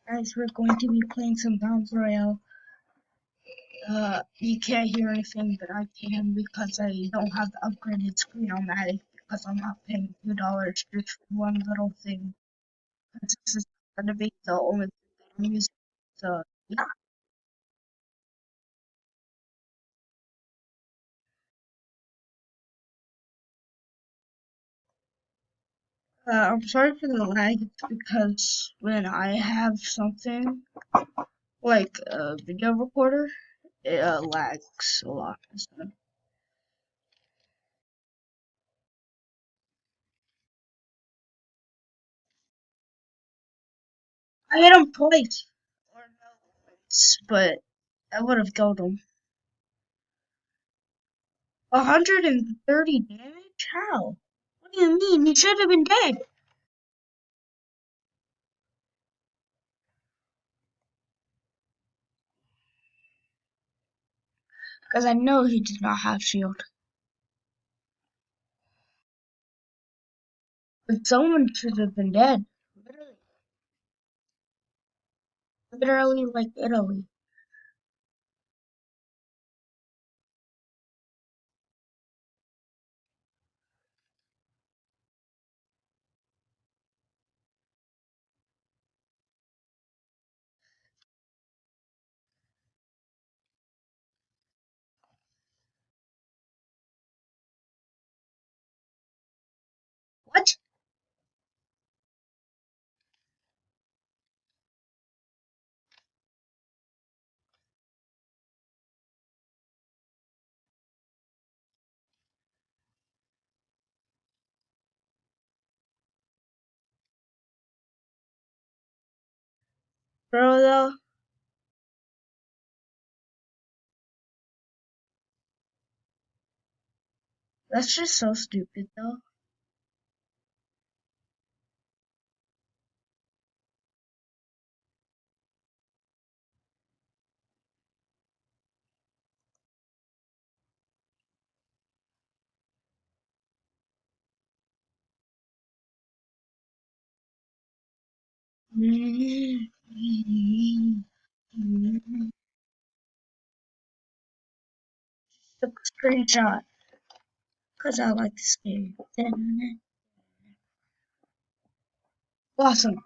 Guys, we're going to be playing some Bounce Royale. You can't hear anything, but I can because I don't have the upgraded screen on that because I'm not paying $2 just for one little thing. Because this is gonna be the only thing that I'm using. So yeah. I'm sorry for the lag. It's because when I have something like a video recorder, it lags a lot. So. I hit him twice, or no, once, but I would have killed him. 130 damage? How? What do you mean? He should have been dead. Because I know he did not have shield. But someone should have been dead. Literally. Literally like Italy. What? Bro, though, that's just so stupid, though. Took a screenshot. Because I like this game. Awesome.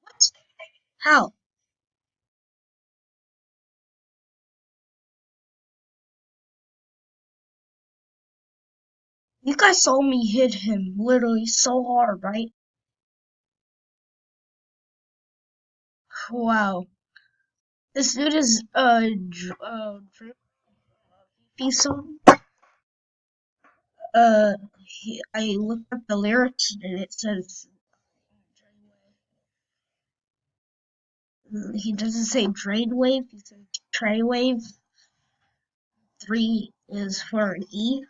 What? How? You guys saw me hit him literally so hard, right? Wow. This dude is Drake. I looked up the lyrics and it says he doesn't say drain wave. He says tray wave. 3 is for an E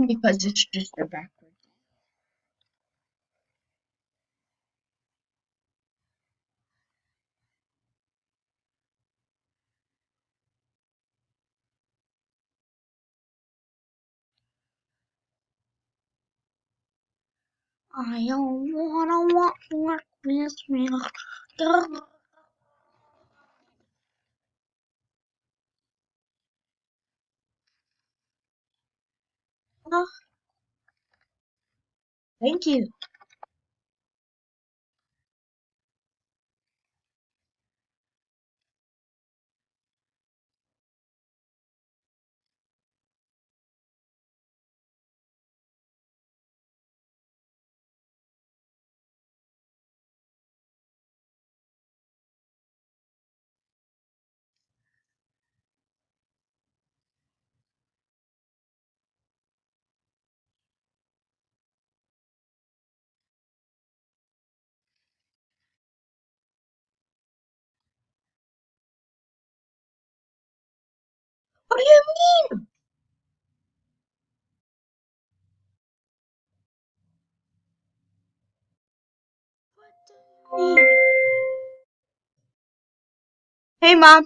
because it's just a backward. I don't wanna walk with me. Thank you. What do you mean? What do you mean? Hey, Mom.